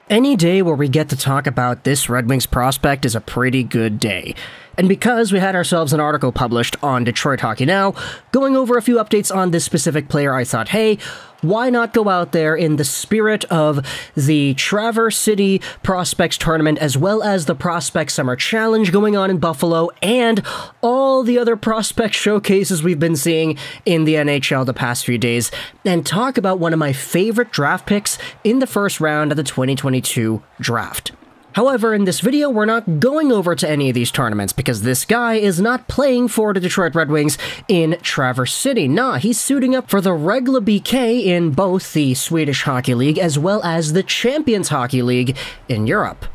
Any day where we get to talk about this Red Wings prospect is a pretty good day. And because we had ourselves an article published on Detroit Hockey Now, going over a few updates on this specific player, I thought, hey, why not go out there in the spirit of the Traverse City Prospects Tournament, as well as the Prospect Summer Challenge going on in Buffalo, and all the other prospect showcases we've been seeing in the NHL the past few days, and talk about one of my favorite draft picks in the first round of the 2022 draft. However, in this video, we're not going over to any of these tournaments because this guy is not playing for the Detroit Red Wings in Traverse City. Nah, he's suiting up for the Rögle BK in both the Swedish Hockey League as well as the Champions Hockey League in Europe.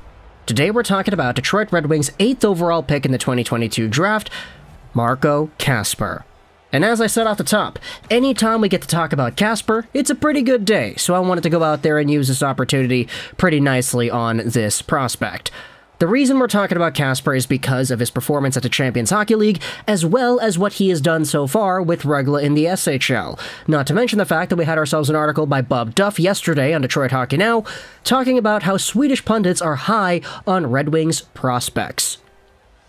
Today, we're talking about Detroit Red Wings' 8th overall pick in the 2022 draft, Marco Kasper. And as I said off the top, anytime we get to talk about Kasper, it's a pretty good day, so I wanted to go out there and use this opportunity pretty nicely on this prospect. The reason we're talking about Kasper is because of his performance at the Champions Hockey League, as well as what he has done so far with Rögle in the SHL. Not to mention the fact that we had ourselves an article by Bob Duff yesterday on Detroit Hockey Now, talking about how Swedish pundits are high on Red Wings prospects.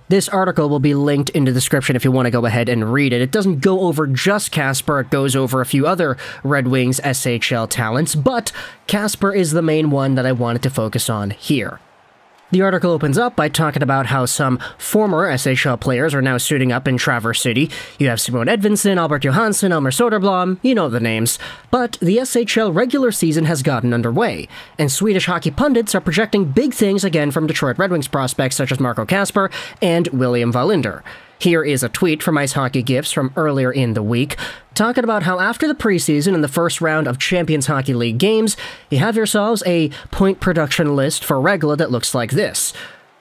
This article will be linked in the description if you want to go ahead and read it. It doesn't go over just Kasper, it goes over a few other Red Wings SHL talents, but Kasper is the main one that I wanted to focus on here. The article opens up by talking about how some former SHL players are now suiting up in Traverse City. You have Simon Edvinsson, Albert Johansson, Elmer Soderblom, you know the names. But the SHL regular season has gotten underway, and Swedish hockey pundits are projecting big things again from Detroit Red Wings prospects such as Marco Kasper and William Wallinder. Here is a tweet from Ice Hockey Gifts from earlier in the week, talking about how after the preseason and the first round of Champions Hockey League games, you have yourselves a point production list for Rögle that looks like this.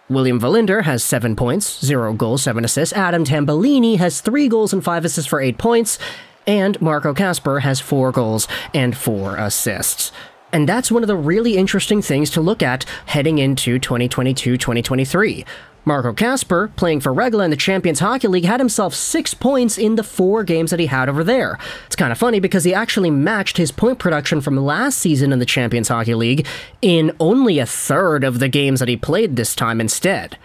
William Wallinder has 7 points, 0 goals, 7 assists. Adam Tambellini has 3 goals and 5 assists for 8 points. And Marco Kasper has 4 goals and 4 assists. And that's one of the really interesting things to look at heading into 2022-2023. Marco Kasper, playing for Rögle in the Champions Hockey League, had himself 6 points in the 4 games that he had over there. It's kind of funny because he actually matched his point production from last season in the Champions Hockey League in only a third of the games that he played this time instead.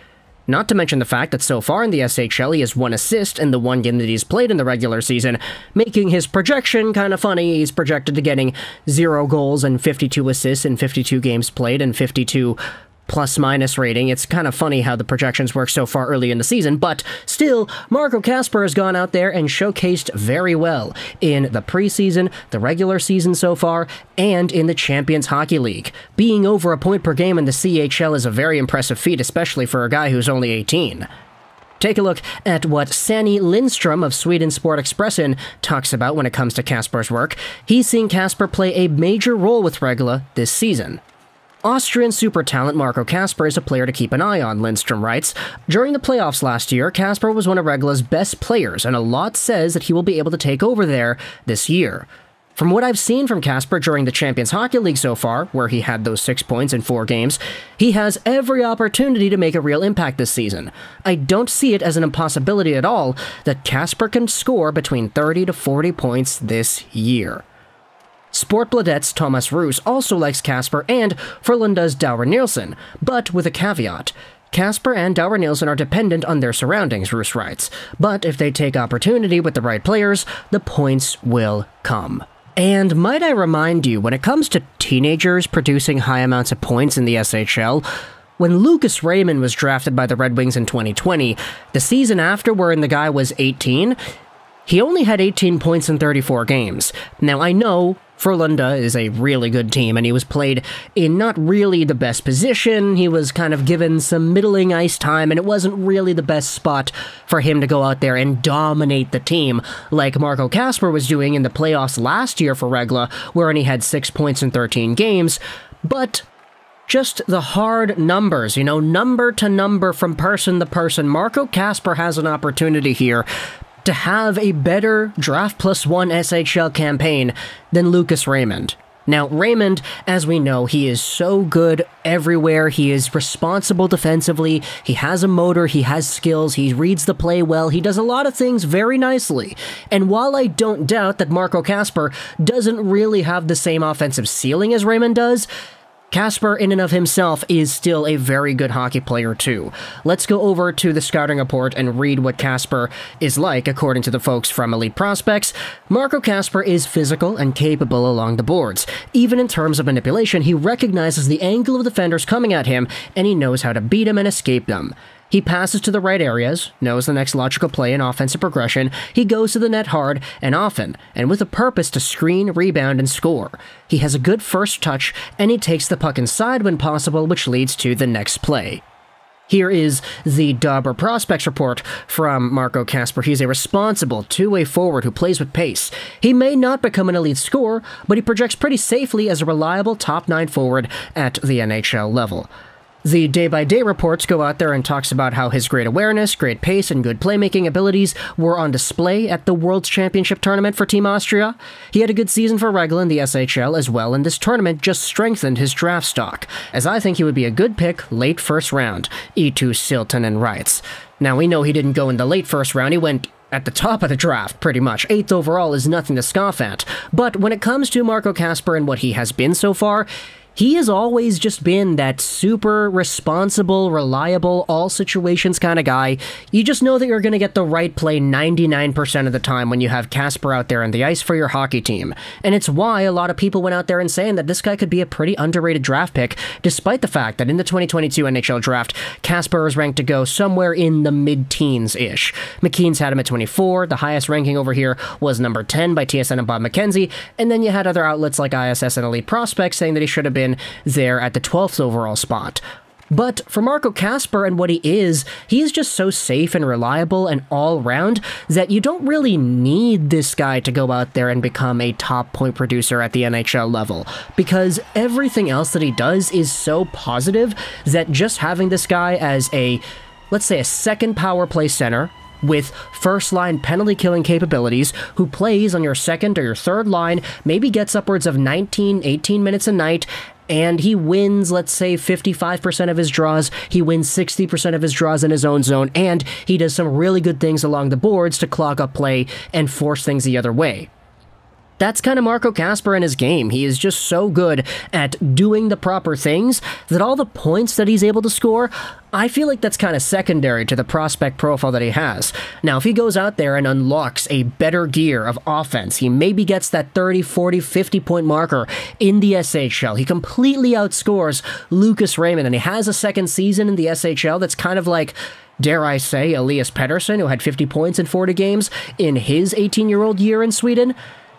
Not to mention the fact that so far in the SHL he has 1 assist in the 1 game that he's played in the regular season, making his projection kind of funny. He's projected to getting 0 goals and 52 assists in 52 games played and 52 plus-minus rating. It's kind of funny how the projections work so far early in the season, but still, Marco Kasper has gone out there and showcased very well in the preseason, the regular season so far, and in the Champions Hockey League. Being over a point per game in the CHL is a very impressive feat, especially for a guy who's only 18. Take a look at what Sanny Lindstrom of Sweden Sport Expressen talks about when it comes to Kasper's work. He's seen Kasper play a major role with Rögle this season. Austrian super talent Marco Kasper is a player to keep an eye on, Lindstrom writes. During the playoffs last year, Kasper was one of Rögle's best players, and a lot says that he will be able to take over there this year. From what I've seen from Kasper during the Champions Hockey League so far, where he had those 6 points in 4 games, he has every opportunity to make a real impact this season. I don't see it as an impossibility at all that Kasper can score between 30 to 40 points this year. Sportbladet's Thomas Roos also likes Kasper and Frölunda's Daura Nilsson, but with a caveat. Kasper and Daura Nilsson are dependent on their surroundings, Roos writes, but if they take opportunity with the right players, the points will come. And might I remind you, when it comes to teenagers producing high amounts of points in the SHL, when Lucas Raymond was drafted by the Red Wings in 2020, the season after wherein the guy was 18, he only had 18 points in 34 games. Now, I know Frölunda is a really good team, and he was played in not really the best position. He was kind of given some middling ice time, and it wasn't really the best spot for him to go out there and dominate the team like Marco Kasper was doing in the playoffs last year for Rögle, wherein he had 6 points in 13 games. But just the hard numbers, number to number from person to person, Marco Kasper has an opportunity here to have a better Draft Plus One SHL campaign than Lucas Raymond. Now, Raymond, as we know, he is so good everywhere. He is responsible defensively. He has a motor. He has skills. He reads the play well. He does a lot of things very nicely. And while I don't doubt that Marco Kasper doesn't really have the same offensive ceiling as Raymond does, Kasper, in and of himself, is still a very good hockey player too. Let's go over to the scouting report and read what Kasper is like according to the folks from Elite Prospects. Marco Kasper is physical and capable along the boards. Even in terms of manipulation, he recognizes the angle of defenders coming at him, and he knows how to beat them and escape them. He passes to the right areas, knows the next logical play in offensive progression, he goes to the net hard and often, and with a purpose to screen, rebound, and score. He has a good first touch, and he takes the puck inside when possible, which leads to the next play. Here is the Dobber Prospects report from Marco Kasper. He's a responsible two-way forward who plays with pace. He may not become an elite scorer, but he projects pretty safely as a reliable top-9 forward at the NHL level. The day-by-day reports go out there and talks about how his great awareness, great pace, and good playmaking abilities were on display at the World's Championship tournament for Team Austria. He had a good season for Rögle in the SHL as well, and this tournament just strengthened his draft stock, as I think he would be a good pick late first round, E2 Silton and Wrights. Now, we know he didn't go in the late first round, he went at the top of the draft, pretty much. 8th overall is nothing to scoff at. But when it comes to Marco Kasper and what he has been so far, he has always just been that super responsible, reliable, all situations kind of guy. You just know that you're going to get the right play 99% of the time when you have Kasper out there on the ice for your hockey team. And it's why a lot of people went out there and saying that this guy could be a pretty underrated draft pick, despite the fact that in the 2022 NHL Draft, Kasper is ranked to go somewhere in the mid-teens-ish. McKean's had him at 24, the highest ranking over here was number 10 by TSN and Bob McKenzie, and then you had other outlets like ISS and Elite Prospects saying that he should have been there at the 12th overall spot. But for Marco Kasper and what he is just so safe and reliable and all-round that you don't really need this guy to go out there and become a top point producer at the NHL level, because everything else that he does is so positive that just having this guy as a, let's say, a second power play center with first-line penalty-killing capabilities, who plays on your second or your third line, maybe gets upwards of 19, 18 minutes a night, and he wins, let's say, 55% of his draws, he wins 60% of his draws in his own zone, and he does some really good things along the boards to clog up play and force things the other way. That's kind of Marco Kasper in his game. He is just so good at doing the proper things that all the points that he's able to score, I feel like that's kind of secondary to the prospect profile that he has. Now, if he goes out there and unlocks a better gear of offense, he maybe gets that 30, 40, 50-point marker in the SHL. He completely outscores Lucas Raymond, and he has a second season in the SHL that's kind of like, dare I say, Elias Pettersson, who had 50 points in 40 games in his 18-year-old year in Sweden.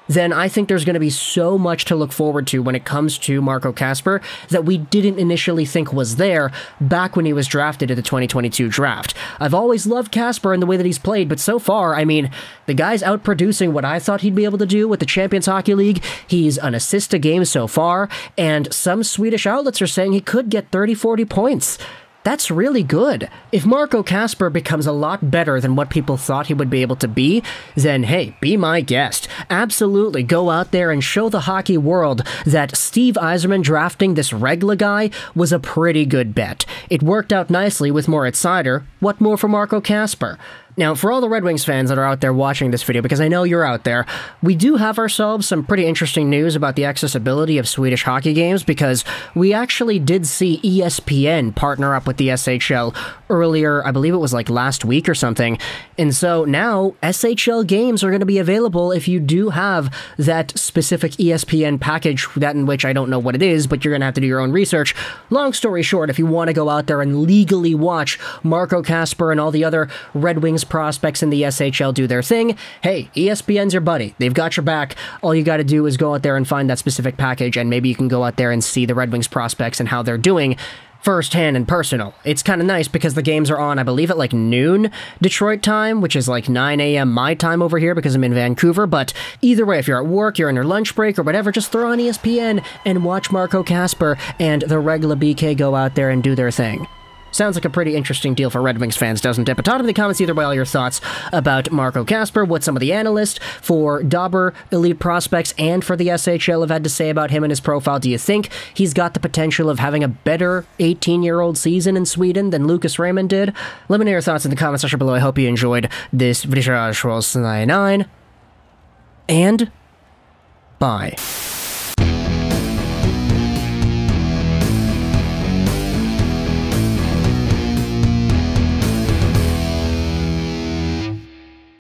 Then I think there's going to be so much to look forward to when it comes to Marco Kasper that we didn't initially think was there back when he was drafted in the 2022 draft. I've always loved Kasper and the way that he's played, but so far, I mean, the guy's outproducing what I thought he'd be able to do with the Champions Hockey League. He's an assist a game so far, and some Swedish outlets are saying he could get 30, 40 points. That's really good. If Marco Kasper becomes a lot better than what people thought he would be able to be, then hey, be my guest. Absolutely go out there and show the hockey world that Steve Yzerman drafting this Rögle guy was a pretty good bet. It worked out nicely with Moritz Seider. What more for Marco Kasper? Now, for all the Red Wings fans that are out there watching this video, because I know you're out there, we do have ourselves some pretty interesting news about the accessibility of Swedish hockey games, because we actually did see ESPN partner up with the SHL earlier, I believe it was like last week or something, and so now SHL games are going to be available if you do have that specific ESPN package, that in which I don't know what it is, but you're going to have to do your own research. Long story short, if you want to go out there and legally watch Marco Kasper and all the other Red Wings prospects in the SHL do their thing, hey, ESPN's your buddy. They've got your back. All you got to do is go out there and find that specific package, and maybe you can go out there and see the Red Wings prospects and how they're doing firsthand and personal. It's kind of nice because the games are on, I believe, at like noon Detroit time, which is like 9 a.m. my time over here because I'm in Vancouver, but either way, if you're at work, you're on your lunch break or whatever, just throw on ESPN and watch Marco Kasper and the Rögle BK go out there and do their thing. Sounds like a pretty interesting deal for Red Wings fans, doesn't it? But talk in the comments either way all your thoughts about Marco Kasper, what some of the analysts for Dobber Elite Prospects and for the SHL have had to say about him and his profile. Do you think he's got the potential of having a better 18-year-old season in Sweden than Lucas Raymond did? Let me know your thoughts in the comment section below. I hope you enjoyed this video. And bye.